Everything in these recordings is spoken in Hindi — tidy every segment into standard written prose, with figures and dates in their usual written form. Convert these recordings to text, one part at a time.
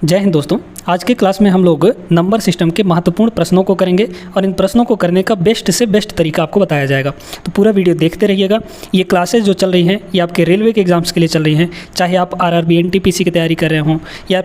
जय हिंद दोस्तों। आज के क्लास में हम लोग नंबर सिस्टम के महत्वपूर्ण प्रश्नों को करेंगे और इन प्रश्नों को करने का बेस्ट से बेस्ट तरीका आपको बताया जाएगा। तो पूरा वीडियो देखते रहिएगा। ये क्लासेस जो चल रही हैं ये आपके रेलवे के एग्जाम्स के लिए चल रही हैं, चाहे आप आरआरबी एनटीपीसी की तैयारी कर रहे हों या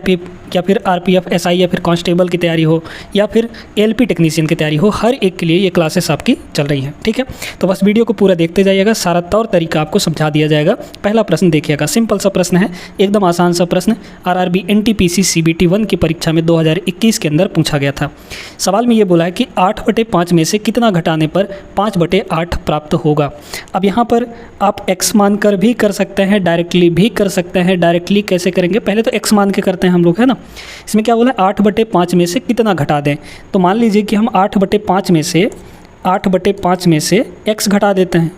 फिर आरपीएफ एसआई या फिर कांस्टेबल की तैयारी हो या फिर एलपी टेक्नीशियन की तैयारी हो, हर एक के लिए ये क्लासेस आपकी चल रही हैं। ठीक है, तो बस वीडियो को पूरा देखते जाइएगा, सारा तौर तरीका आपको समझा दिया जाएगा। पहला प्रश्न देखिएगा, सिंपल सा प्रश्न है, एकदम आसान सा प्रश्न। आरआरबी एनटीपीसी सीबीटी 1 की परीक्षा में 2021 के अंदर पूछा गया था। सवाल में ये बोला है कि 8/5 में से कितना घटाने पर 5/8 प्राप्त होगा। अब यहाँ पर आप x मान कर भी कर सकते हैं, डायरेक्टली भी कर सकते हैं। डायरेक्टली कैसे करेंगे, पहले तो x मान के करते हैं हम लोग, है ना। इसमें क्या बोला है, 8/5 में से कितना घटा दें। तो मान लीजिए कि हम 8/5 में से x घटा देते हैं।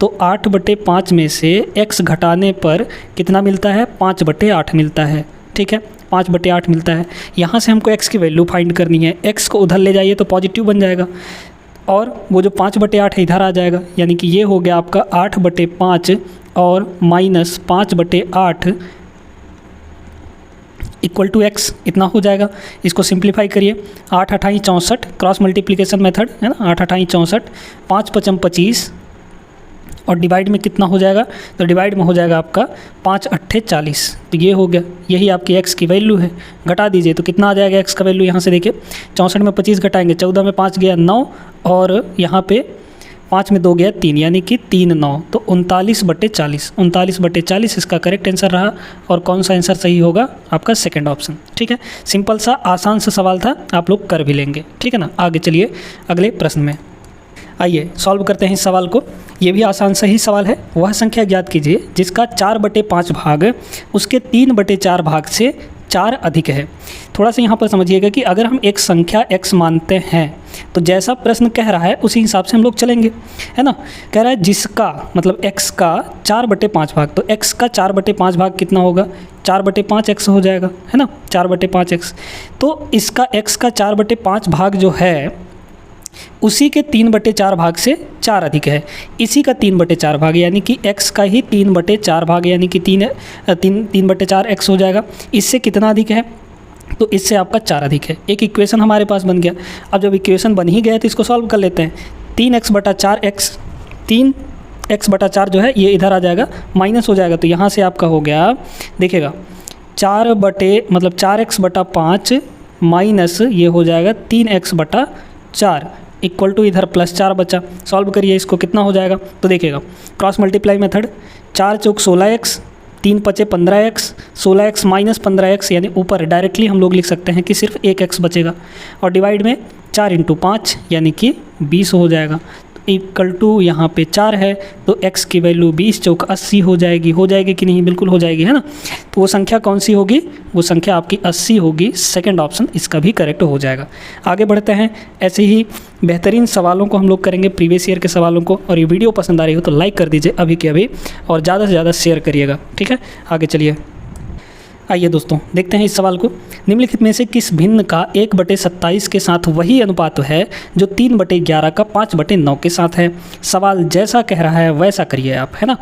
तो 8/5 में से x घटाने पर कितना मिलता है, 5/8 मिलता है। ठीक है, 5/8 मिलता है। यहाँ से हमको x की वैल्यू फाइंड करनी है। x को उधर ले जाइए तो पॉजिटिव बन जाएगा और वो जो 5/8 है इधर आ जाएगा, यानी कि ये हो गया आपका 8/5 और माइनस 5/8 इक्वल टू x, इतना हो जाएगा। इसको सिंप्लीफाई करिए, 8 8 64, क्रॉस मल्टीप्लिकेशन मेथड है ना, 8 8 64, 5 5 25 और डिवाइड में कितना हो जाएगा, तो डिवाइड में हो जाएगा आपका 5 8 40। तो ये हो गया, यही आपकी x की वैल्यू है। घटा दीजिए तो कितना आ जाएगा x का वैल्यू, यहाँ से देखिए 64 में 25 घटाएंगे, 14 में 5 गया 9 और यहाँ पे 5 में 2 गया 3, यानी कि 3 9, तो 39/40। 39/40 इसका करेक्ट आंसर रहा। और कौन सा आंसर सही होगा, आपका सेकंड ऑप्शन। ठीक है, सिंपल सा आसान सा सवाल था, आप लोग कर भी लेंगे। ठीक है ना, आगे चलिए अगले प्रश्न में। आइए सॉल्व करते हैं इस सवाल को। ये भी आसान सा ही सवाल है। वह संख्या ज्ञात कीजिए जिसका 4/5 भाग उसके 3/4 भाग से 4 अधिक है। थोड़ा सा यहाँ पर समझिएगा कि अगर हम एक संख्या x मानते हैं तो जैसा प्रश्न कह रहा है उसी हिसाब से हम लोग चलेंगे, है ना। कह रहा है जिसका मतलब x का 4/5 भाग, तो x का 4/5 भाग कितना होगा, 4/5x हो जाएगा, है ना, 4/5x। तो इसका x का 4/5 भाग जो है उसी के 3/4 भाग से 4 अधिक है। इसी का 3/4 भाग यानी कि x का ही 3/4 भाग यानी कि 3/4 x हो जाएगा। इससे कितना अधिक है, तो इससे आपका 4 अधिक है। एक इक्वेशन हमारे पास बन गया। अब जब इक्वेशन बन ही गया तो इसको सॉल्व कर लेते हैं। 3x/4x, 3x/4 जो है ये इधर आ जाएगा, माइनस हो जाएगा। तो यहाँ से आपका हो गया, देखिएगा 4x/5 माइनस ये हो जाएगा 3x/4 इक्वल टू इधर +4 बचा। सॉल्व करिए इसको, कितना हो जाएगा, तो देखिएगा क्रॉस मल्टीप्लाई मेथड, 4 चौक 16x, 3 पचे 15x, 16x माइनस 15x, यानी ऊपर डायरेक्टली हम लोग लिख सकते हैं कि सिर्फ 1x बचेगा। और डिवाइड में 4 × 5 यानी कि 20 हो जाएगा। इक्वल टू यहाँ पे 4 है तो x की वैल्यू 20 चौक 80 हो जाएगी कि नहीं, बिल्कुल हो जाएगी, है ना। तो वो संख्या कौन सी होगी, वो संख्या आपकी 80 होगी। सेकंड ऑप्शन इसका भी करेक्ट हो जाएगा। आगे बढ़ते हैं, ऐसे ही बेहतरीन सवालों को हम लोग करेंगे, प्रीवियस ईयर के सवालों को। और ये वीडियो पसंद आ रही हो तो लाइक कर दीजिए अभी के अभी और ज़्यादा से ज़्यादा शेयर करिएगा। ठीक है, आगे चलिए। आइए दोस्तों देखते हैं इस सवाल को। निम्नलिखित में से किस भिन्न का 1/27 के साथ वही अनुपात है जो 3/11 का 5/9 के साथ है। सवाल जैसा कह रहा है वैसा करिए आप, है ना।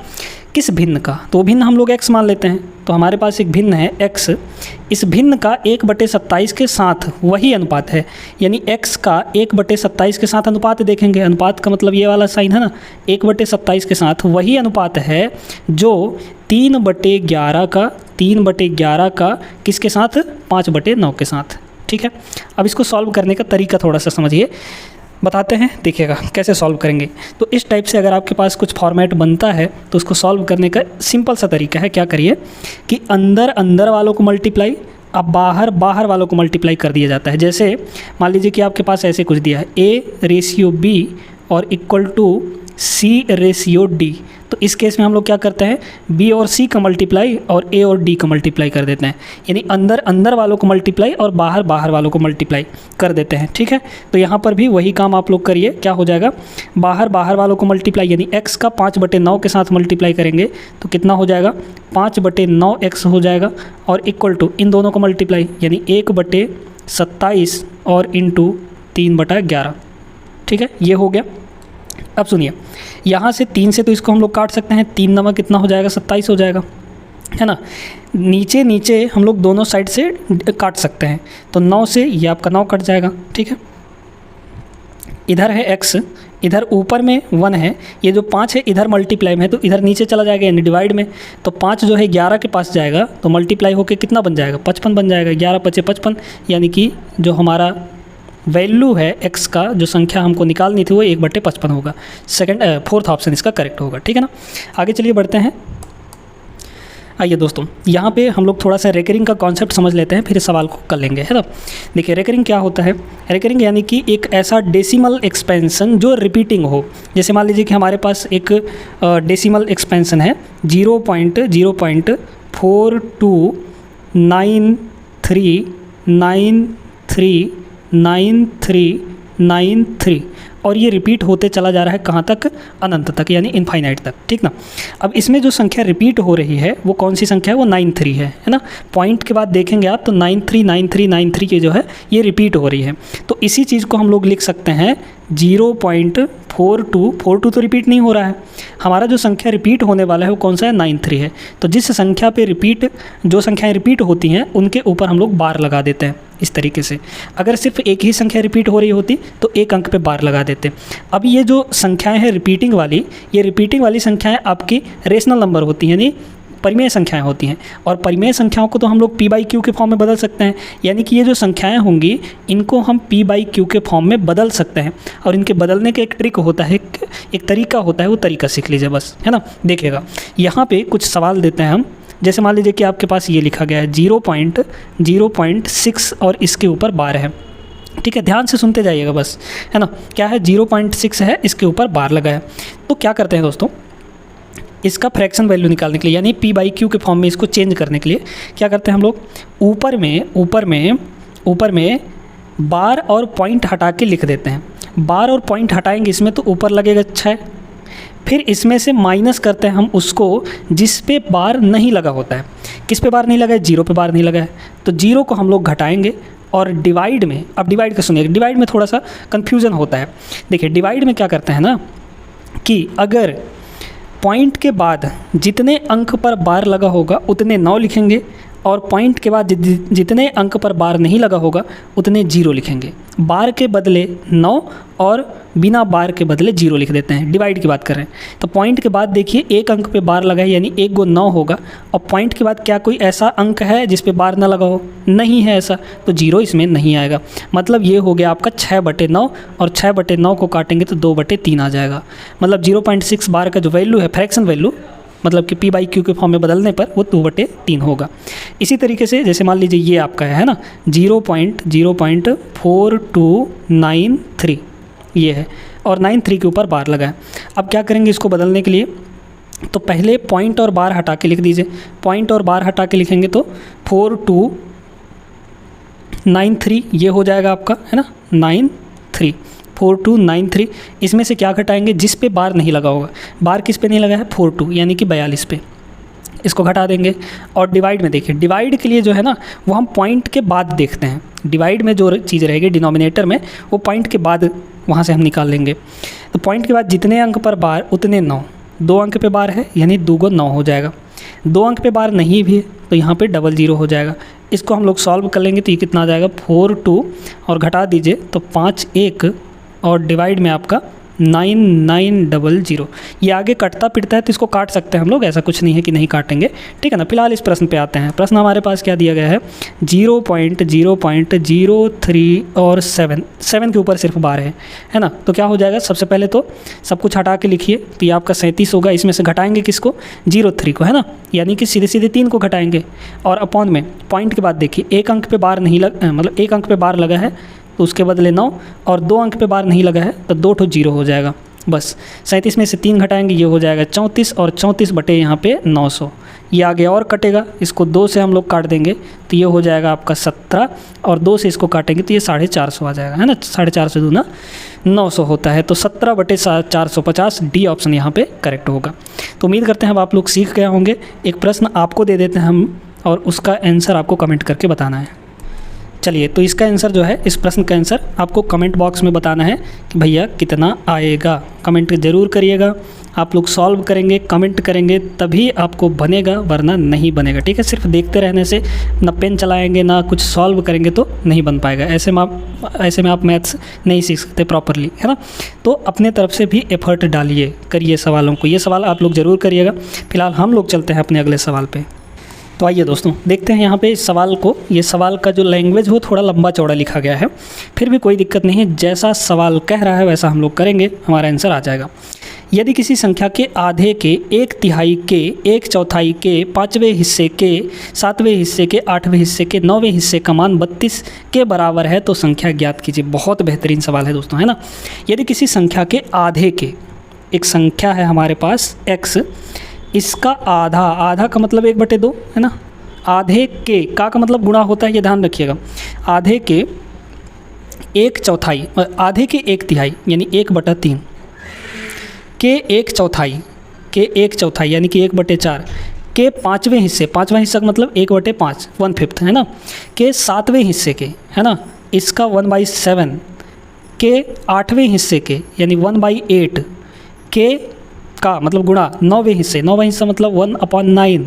किस भिन्न का, तो भिन्न हम लोग x मान लेते हैं। तो हमारे पास एक भिन्न है x, इस भिन्न का 1/27 के साथ वही अनुपात है, यानी x का 1/27 के साथ अनुपात देखेंगे। अनुपात का मतलब ये वाला साइन है ना, 1/27 के साथ वही अनुपात है जो 3/11 का किसके साथ, 5/9 के साथ। ठीक है, अब इसको सॉल्व करने का तरीका थोड़ा सा समझिए, बताते हैं, देखिएगा कैसे सॉल्व करेंगे। तो इस टाइप से अगर आपके पास कुछ फॉर्मेट बनता है तो उसको सॉल्व करने का सिंपल सा तरीका है। क्या करिए कि अंदर वालों को मल्टीप्लाई, अब बाहर वालों को मल्टीप्लाई कर दिया जाता है। जैसे मान लीजिए कि आपके पास ऐसे कुछ दिया है A/B और इक्वल टू C/D। तो इस केस में हम लोग क्या करते हैं, B और C का मल्टीप्लाई और A और D का मल्टीप्लाई कर देते हैं, यानी अंदर वालों को मल्टीप्लाई और बाहर वालों को मल्टीप्लाई कर देते हैं। ठीक है, तो यहाँ पर भी वही काम आप लोग करिए। क्या हो जाएगा, बाहर वालों को मल्टीप्लाई, यानी x का 5/9 के साथ मल्टीप्लाई करेंगे तो कितना हो जाएगा, 5/9x हो जाएगा। और इक्वल टू इन दोनों को मल्टीप्लाई, यानी 1/27 और इंटू 3/11। ठीक है, ये हो गया। अब सुनिए, यहाँ से 3 से तो इसको हम लोग काट सकते हैं, 3 9 कितना हो जाएगा, 27 हो जाएगा। है ना। नीचे नीचे हम लोग दोनों साइड से काट सकते हैं, तो 9 से ये आपका 9 कट जाएगा, ठीक है। इधर है x, इधर ऊपर में 1 है, ये जो 5 है इधर मल्टीप्लाई में है तो इधर नीचे चला जाएगा यानी डिवाइड में, तो 5 जो है 11 के पास जाएगा तो मल्टीप्लाई होकर कितना बन जाएगा 55 बन जाएगा, 11 × 5 = 55, यानी कि जो हमारा वैल्यू है x का, जो संख्या हमको निकालनी थी वो 1/55 होगा। फोर्थ ऑप्शन इसका करेक्ट होगा, ठीक है ना। आगे चलिए बढ़ते हैं। आइए दोस्तों, यहाँ पे हम लोग थोड़ा सा रेकरिंग का कॉन्सेप्ट समझ लेते हैं, फिर इस सवाल को कर लेंगे, है ना। देखिए रेकरिंग क्या होता है। रेकरिंग यानी कि एक ऐसा डेसिमल एक्सपेंशन जो रिपीटिंग हो। जैसे मान लीजिए कि हमारे पास एक डेसिमल एक्सपेंशन है 0.0.4293939393 और ये रिपीट होते चला जा रहा है कहाँ तक, अनंत तक यानी इनफाइनाइट तक, ठीक ना। अब इसमें जो संख्या रिपीट हो रही है वो कौन सी संख्या है, वो 93 है ना। पॉइंट के बाद देखेंगे आप तो 939393 की जो है ये रिपीट हो रही है, तो इसी चीज़ को हम लोग लिख सकते हैं 0.42 तो रिपीट नहीं हो रहा है। हमारा जो संख्या रिपीट होने वाला है वो कौन सा है, 93 है। तो जिस संख्या पे जो संख्याएं रिपीट होती हैं उनके ऊपर हम लोग बार लगा देते हैं इस तरीके से। अगर सिर्फ एक ही संख्या रिपीट हो रही होती तो एक अंक पे बार लगा देते। अब ये जो संख्याएं हैं रिपीटिंग वाली, ये रिपीटिंग वाली संख्याएं आपकी रेशनल नंबर होती हैं, यानी परिमेय संख्याएं होती हैं, और परिमेय संख्याओं को तो हम लोग p/q के फॉर्म में बदल सकते हैं। यानी कि ये जो संख्याएं होंगी इनको हम p/q के फॉर्म में बदल सकते हैं, और इनके बदलने का एक ट्रिक होता है, एक तरीका होता है, वो तरीका सीख लीजिए बस, है ना। देखिएगा यहाँ पे कुछ सवाल देते हैं हम। जैसे मान लीजिए कि आपके पास ये लिखा गया है 0.06 और इसके ऊपर बार है, ठीक है। ध्यान से सुनते जाइएगा बस, है ना। क्या है, 0.6 है, इसके ऊपर बार लगा है। तो क्या करते हैं दोस्तों, इसका फ्रैक्शन वैल्यू निकालने के लिए यानी p/q के फॉर्म में इसको चेंज करने के लिए क्या करते हैं हम लोग, ऊपर में बार और पॉइंट हटा के लिख देते हैं। बार और पॉइंट हटाएंगे इसमें तो ऊपर लगेगा 6, फिर इसमें से माइनस करते हैं हम उसको जिस पे बार नहीं लगा होता है। किस पे बार नहीं लगा है, 0 पे बार नहीं लगा है, तो 0 को हम लोग घटाएंगे और डिवाइड में, अब डिवाइड का सुनिए, डिवाइड में थोड़ा सा कन्फ्यूज़न होता है। देखिए डिवाइड में क्या करते हैं ना कि अगर पॉइंट के बाद जितने अंक पर बार लगा होगा उतने 9 लिखेंगे, और पॉइंट के बाद जितने अंक पर बार नहीं लगा होगा उतने 0 लिखेंगे। बार के बदले 9 और बिना बार के बदले 0 लिख देते हैं। डिवाइड की बात कर रहे हैं तो पॉइंट के बाद देखिए एक अंक पे बार लगा है यानी 1 × 9 होगा, और पॉइंट के बाद क्या कोई ऐसा अंक है जिस पे बार ना लगा हो, नहीं है ऐसा, तो 0 इसमें नहीं आएगा। मतलब ये हो गया आपका 6/9, और 6/9 को काटेंगे तो 2/3 आ जाएगा। मतलब 0.6 बार का जो वैल्यू है, फ्रैक्शन वैल्यू, मतलब कि p/q के फॉर्म में बदलने पर वो 2/3 होगा। इसी तरीके से जैसे मान लीजिए ये आपका है ना 0.4293 ये है, और 93 के ऊपर बार लगा है। अब क्या करेंगे इसको बदलने के लिए, तो पहले पॉइंट और बार हटा के लिख दीजिए। पॉइंट और बार हटा के लिखेंगे तो 4293 ये हो जाएगा आपका, है ना, 4293। इसमें से क्या घटाएंगे, जिस पे बार नहीं लगा होगा। बार किस पे नहीं लगा है, 42 यानी कि 42 पे, इसको घटा देंगे। और डिवाइड में देखिए, डिवाइड के लिए जो है ना वो हम पॉइंट के बाद देखते हैं। डिवाइड में जो चीज़ रहेगी डिनोमिनेटर में, वो पॉइंट के बाद वहाँ से हम निकाल लेंगे। तो पॉइंट के बाद जितने अंक पर बार उतने 9, 2 अंक पे बार है यानी 2 × 9 हो जाएगा। 2 अंक पे बार नहीं भी है तो यहाँ पे 00 हो जाएगा। इसको हम लोग सॉल्व कर लेंगे तो ये कितना आ जाएगा 42, और घटा दीजिए तो 5 1, और डिवाइड में आपका 9900। ये आगे कटता पिटता है तो इसको काट सकते हैं हम लोग, ऐसा कुछ नहीं है कि नहीं काटेंगे, ठीक है ना। फिलहाल इस प्रश्न पे आते हैं। प्रश्न हमारे पास क्या दिया गया है, 0.0.03 और 7 के ऊपर सिर्फ बार है ना। तो क्या हो जाएगा, सबसे पहले तो सब कुछ हटा के लिखिए, तो ये आपका 37 होगा। इसमें से घटाएंगे किसको, 03 को, है ना, यानी कि सीधे सीधे 3 को घटाएंगे। और अपॉन में पॉइंट के बाद देखिए एक अंक पे बार नहीं मतलब एक अंक पे बार लगा है तो उसके बदले 9, और 2 अंक पे बार नहीं लगा है तो 2 ठो 0 हो जाएगा। बस 37 में से 3 घटाएंगे, ये हो जाएगा 34, और 34 बटे यहाँ पे 900, ये आगे और कटेगा। इसको 2 से हम लोग काट देंगे तो ये हो जाएगा आपका 17, और 2 से इसको काटेंगे तो ये 450 आ जाएगा, है ना। 450 दूना 900 होता है, तो 17/450 डी ऑप्शन यहाँ पे करेक्ट होगा। तो उम्मीद करते हैं अब आप लोग सीख गए होंगे। एक प्रश्न आपको दे देते हैं हम, और उसका आंसर आपको कमेंट करके बताना है। चलिए, तो इसका आंसर जो है, इस प्रश्न का आंसर आपको कमेंट बॉक्स में बताना है कि भैया कितना आएगा। कमेंट ज़रूर करिएगा, आप लोग सॉल्व करेंगे, कमेंट करेंगे तभी आपको बनेगा, वरना नहीं बनेगा। ठीक है, सिर्फ देखते रहने से, ना पेन चलाएंगे ना कुछ सॉल्व करेंगे तो नहीं बन पाएगा। ऐसे में आप मैथ्स नहीं सीख सकते प्रॉपरली, है ना। तो अपने तरफ से भी एफर्ट डालिए, करिए सवालों को। ये सवाल आप लोग ज़रूर करिएगा। फिलहाल हम लोग चलते हैं अपने अगले सवाल पे। तो आइए दोस्तों, देखते हैं यहाँ पे इस सवाल को। ये सवाल का जो लैंग्वेज हो थोड़ा लंबा चौड़ा लिखा गया है, फिर भी कोई दिक्कत नहीं है, जैसा सवाल कह रहा है वैसा हम लोग करेंगे, हमारा आंसर आ जाएगा। यदि किसी संख्या के आधे के, एक तिहाई के, एक चौथाई के, पाँचवें हिस्से के, सातवें हिस्से के, आठवें हिस्से के, नौवें हिस्से का मान 32 के बराबर है तो संख्या ज्ञात कीजिए। बहुत बेहतरीन सवाल है दोस्तों, है ना। यदि किसी संख्या के आधे के, एक संख्या है हमारे पास x, इसका आधा, आधा का मतलब 1/2, है ना। आधे के का मतलब गुणा होता है, ये ध्यान रखिएगा। आधे के एक चौथाई, आधे के एक तिहाई यानी 1/3, के एक चौथाई, के एक चौथाई यानी कि 1/4, के पाँचवें हिस्से, पाँचवां हिस्सा का मतलब 1/5, 1/5, है ना। के सातवें हिस्से के, है ना, इसका 1/7, के आठवें हिस्से के यानी 1/8, के का मतलब गुणा नौवें हिस्से, नौवां हिस्सा मतलब 1/9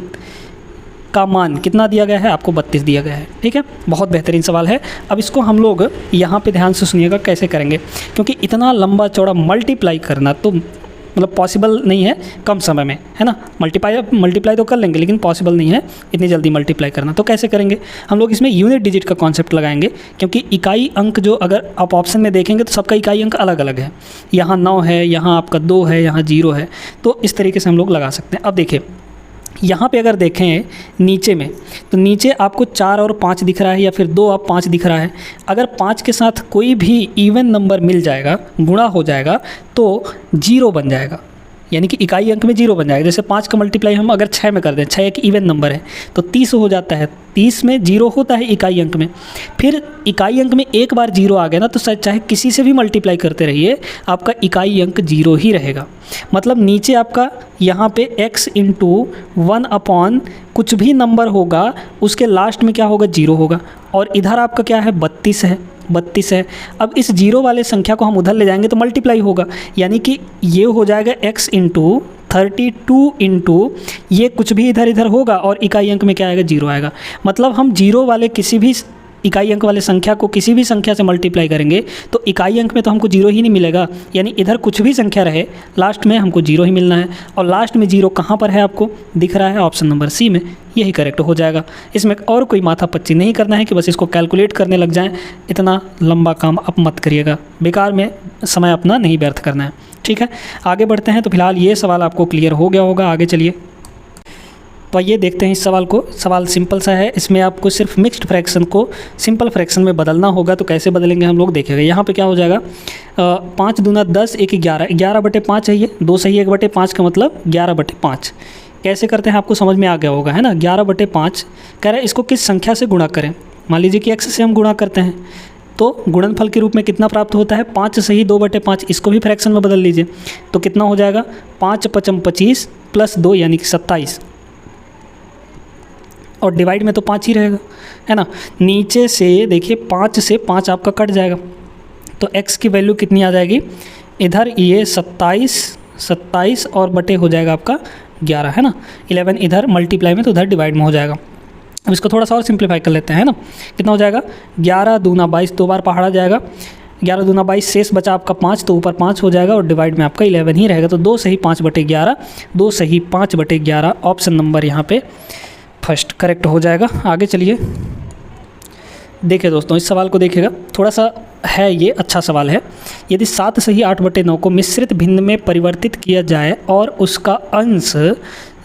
का मान कितना दिया गया है, आपको 32 दिया गया है। ठीक है, बहुत बेहतरीन सवाल है। अब इसको हम लोग यहाँ पे ध्यान से सुनिएगा कैसे करेंगे, क्योंकि इतना लंबा चौड़ा मल्टीप्लाई करना तो मतलब पॉसिबल नहीं है कम समय में, है ना। मल्टीप्लाई तो कर लेंगे लेकिन पॉसिबल नहीं है इतनी जल्दी मल्टीप्लाई करना। तो कैसे करेंगे हम लोग, इसमें यूनिट डिजिट का कॉन्सेप्ट लगाएंगे, क्योंकि इकाई अंक जो अगर आप ऑप्शन में देखेंगे तो सबका इकाई अंक अलग अलग है। यहाँ 9 है, यहाँ आपका 2 है, यहाँ 0 है, तो इस तरीके से हम लोग लगा सकते हैं। अब देखिए यहाँ पे अगर देखें नीचे में, तो नीचे आपको 4 और 5 दिख रहा है, या फिर 2 और 5 दिख रहा है। अगर 5 के साथ कोई भी इवन नंबर मिल जाएगा, गुणा हो जाएगा, तो 0 बन जाएगा, यानी कि इकाई अंक में 0 बन जाएगा। जैसे 5 का मल्टीप्लाई हम अगर 6 में कर दें, 6 एक इवन नंबर है तो 30 हो जाता है, 30 में 0 होता है इकाई अंक में। फिर इकाई अंक में एक बार 0 आ गया ना, तो चाहे किसी से भी मल्टीप्लाई करते रहिए, आपका इकाई अंक 0 ही रहेगा। मतलब नीचे आपका यहाँ पे x × 1 कुछ भी नंबर होगा, उसके लास्ट में क्या होगा, 0 होगा। और इधर आपका क्या है, 32 है, 32 है। अब इस 0 वाले संख्या को हम उधर ले जाएंगे तो मल्टीप्लाई होगा, यानी कि ये हो जाएगा x × 32 ये कुछ भी इधर इधर होगा और इकाई अंक में क्या आएगा, 0 आएगा। मतलब हम 0 वाले किसी भी इकाई अंक वाले संख्या को किसी भी संख्या से मल्टीप्लाई करेंगे तो इकाई अंक में तो हमको 0 ही नहीं मिलेगा, यानी इधर कुछ भी संख्या रहे लास्ट में हमको 0 ही मिलना है। और लास्ट में 0 कहाँ पर है, आपको दिख रहा है ऑप्शन नंबर सी में, यही करेक्ट हो जाएगा। इसमें और कोई माथापच्ची नहीं करना है कि बस इसको कैलकुलेट करने लग जाएं। इतना लंबा काम आप मत करिएगा, बेकार में समय अपना नहीं व्यर्थ करना है। ठीक है, आगे बढ़ते हैं। तो फिलहाल ये सवाल आपको क्लियर हो गया होगा, आगे चलिए। तो आइए देखते हैं इस सवाल को। सवाल सिंपल सा है, इसमें आपको सिर्फ मिक्स्ड फ्रैक्शन को सिंपल फ्रैक्शन में बदलना होगा। तो कैसे बदलेंगे हम लोग देखेंगे। यहाँ पे क्या हो जाएगा, 5 दूना 10, 1 11, 11/5 है ये, 2 सही 1/5 का मतलब 11/5। कैसे करते हैं आपको समझ में आ गया होगा, है ना। 11/5 कह रहे हैं इसको किस संख्या से गुणा करें। मान लीजिए कि x से हम गुणा करते हैं तो गुणनफल के रूप में कितना प्राप्त होता है, 5 सही 2/5। इसको भी फ्रैक्शन में बदल लीजिए तो कितना हो जाएगा, 5 × 5 = 25 + 2 यानी कि 27, और डिवाइड में तो 5 ही रहेगा, है ना। नीचे से देखिए 5 से 5 आपका कट जाएगा तो x की वैल्यू कितनी आ जाएगी, इधर ये 27 और बटे हो जाएगा आपका 11, है ना। 11 इधर मल्टीप्लाई में तो उधर डिवाइड में हो जाएगा। अब इसको थोड़ा सा और सिंप्लीफाई कर लेते हैं, है ना। कितना हो जाएगा, 11 दूना 22, 2 बार पहाड़ा जाएगा, 11 दूना 22, शेष बचा आपका 5, तो ऊपर 5 हो जाएगा और डिवाइड में आपका 11 ही रहेगा। तो 2 सही 5/11, 2 सही 5/11, ऑप्शन नंबर यहाँ पे फर्स्ट करेक्ट हो जाएगा। आगे चलिए देखिए दोस्तों, इस सवाल को देखिएगा, थोड़ा सा है ये अच्छा सवाल है। यदि 7 सही 8/9 को मिश्रित भिन्न में परिवर्तित किया जाए और उसका अंश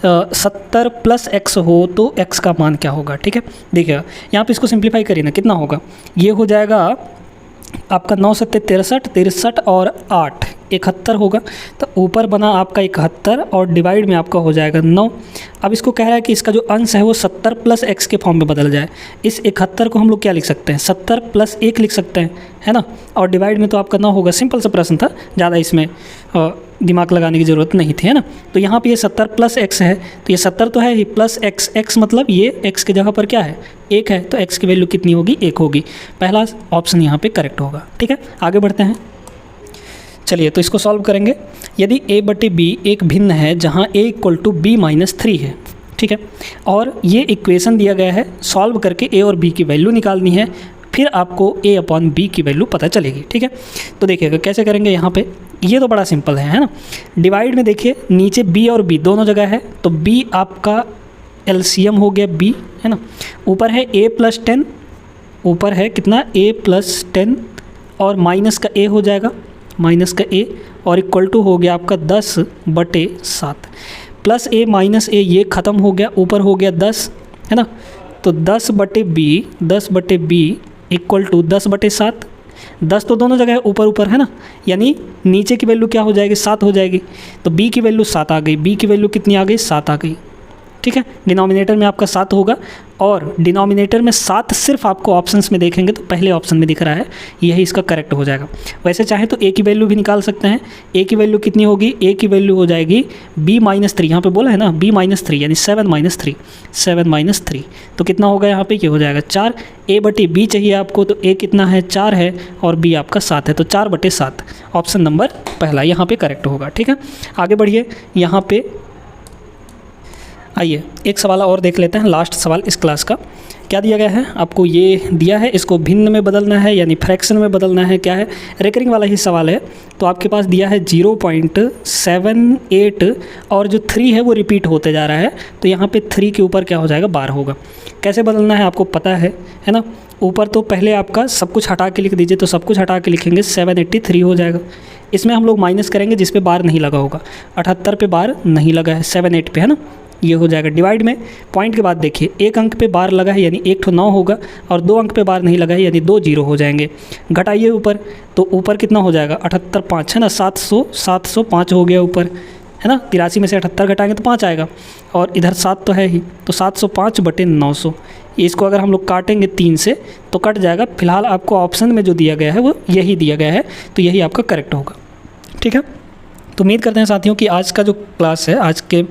70 + x हो तो x का मान क्या होगा। ठीक है, देखिएगा यहाँ पे इसको सिंप्लीफाई करिए ना, कितना होगा, ये हो जाएगा आपका 9 × 7 = 63 और 8 71 होगा, तो ऊपर बना आपका 71 और डिवाइड में आपका हो जाएगा 9। अब इसको कह रहा है कि इसका जो अंश है वो 70 प्लस x के फॉर्म में बदल जाए। इस 71 को हम लोग क्या लिख सकते हैं, 70 प्लस 1 लिख सकते हैं, है ना, और डिवाइड में तो आपका 9 होगा। सिंपल सा प्रश्न था, ज़्यादा इसमें दिमाग लगाने की ज़रूरत नहीं थी, है ना। तो यहाँ पे ये 70 प्लस x है, तो ये 70 तो है ही, प्लस x मतलब ये x की जगह पर क्या है, 1 है, तो x की वैल्यू कितनी होगी, 1 होगी। पहला ऑप्शन यहाँ पे करेक्ट होगा। ठीक है, आगे बढ़ते हैं। चलिए तो इसको सॉल्व करेंगे। यदि a/b एक भिन्न है जहाँ a = b-3 है, ठीक है, और ये इक्वेशन दिया गया है, सॉल्व करके a और b की वैल्यू निकालनी है, फिर आपको a/b की वैल्यू पता चलेगी। ठीक है, तो देखिएगा कैसे करेंगे। यहाँ पे ये तो बड़ा सिंपल है ना। डिवाइड में देखिए नीचे b और b दोनों जगह है, तो b आपका LCM हो गया b, है ना। ऊपर है a + 10, ऊपर है कितना a + 10 और माइनस का a हो जाएगा, माइनस का a, और इक्वल टू हो गया आपका 10/7 प्लस a माइनस a, ये ख़त्म हो गया, ऊपर हो गया 10, है ना। तो 10/b इक्वल टू 10/7, 10 तो दोनों जगह ऊपर ऊपर है ना, यानी नीचे की वैल्यू क्या हो जाएगी, 7 हो जाएगी। तो b की वैल्यू 7 आ गई, b की वैल्यू कितनी आ गई, 7 आ गई। ठीक है, डिनोमिनेटर में आपका 7 होगा, और डिनोमिनेटर में 7 सिर्फ आपको ऑप्शंस में देखेंगे तो पहले ऑप्शन में दिख रहा है, यही इसका करेक्ट हो जाएगा। वैसे चाहे तो a की वैल्यू भी निकाल सकते हैं। a की वैल्यू कितनी होगी, a की वैल्यू हो जाएगी b-3, यहाँ पे बोला है ना b-3 यानी 7-3, तो कितना होगा यहाँ पे, ये हो जाएगा 4। a/b चाहिए आपको, तो a कितना है, 4 है, और b आपका 7 है, तो 4/7 ऑप्शन नंबर पहला यहाँ पे करेक्ट होगा। ठीक है, आगे बढ़िए। यहाँ पे आइए एक सवाल और देख लेते हैं, लास्ट सवाल इस क्लास का। क्या दिया गया है आपको, ये दिया है, इसको भिन्न में बदलना है यानी फ्रैक्शन में बदलना है। क्या है, रिकरिंग वाला ही सवाल है। तो आपके पास दिया है 0.78 और जो 3 है वो रिपीट होते जा रहा है, तो यहाँ पे 3 के ऊपर क्या हो जाएगा, 12 होगा। कैसे बदलना है आपको पता है ना। ऊपर तो पहले आपका सब कुछ हटा के लिख दीजिए, तो सब कुछ हटा के लिखेंगे 783 हो जाएगा। इसमें हम लोग माइनस करेंगे जिस पे बार नहीं लगा होगा, 78 पे बार नहीं लगा है, 78 पे, है ना, ये हो जाएगा। डिवाइड में पॉइंट के बाद देखिए एक अंक पे बार लगा है यानी 1 तो 9 होगा, और 2 अंक पे बार नहीं लगा है यानी 2 0 हो जाएंगे। घटाइए ऊपर, तो ऊपर कितना हो जाएगा, 78/5 है ना, 705 हो गया ऊपर, है ना। 83 में से 78 घटाएंगे तो 5 आएगा, और इधर 7 तो है ही, तो 705/900। इसको अगर हम लोग काटेंगे 3 से तो कट जाएगा। फिलहाल आपको ऑप्शन में जो दिया गया है वो यही दिया गया है, तो यही आपका करेक्ट होगा। ठीक है, तो उम्मीद करते हैं साथियों कि आज का जो क्लास है, आज के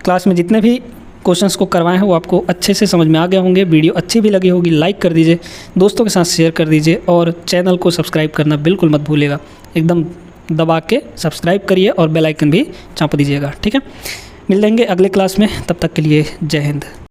क्लास में जितने भी क्वेश्चंस को करवाए हैं वो आपको अच्छे से समझ में आ गए होंगे। वीडियो अच्छी भी लगी होगी, लाइक कर दीजिए, दोस्तों के साथ शेयर कर दीजिए, और चैनल को सब्सक्राइब करना बिल्कुल मत भूलिएगा। एकदम दबा के सब्सक्राइब करिए और बेल आइकन भी चाप दीजिएगा। ठीक है, मिल लेंगे अगले क्लास में, तब तक के लिए जय हिंद।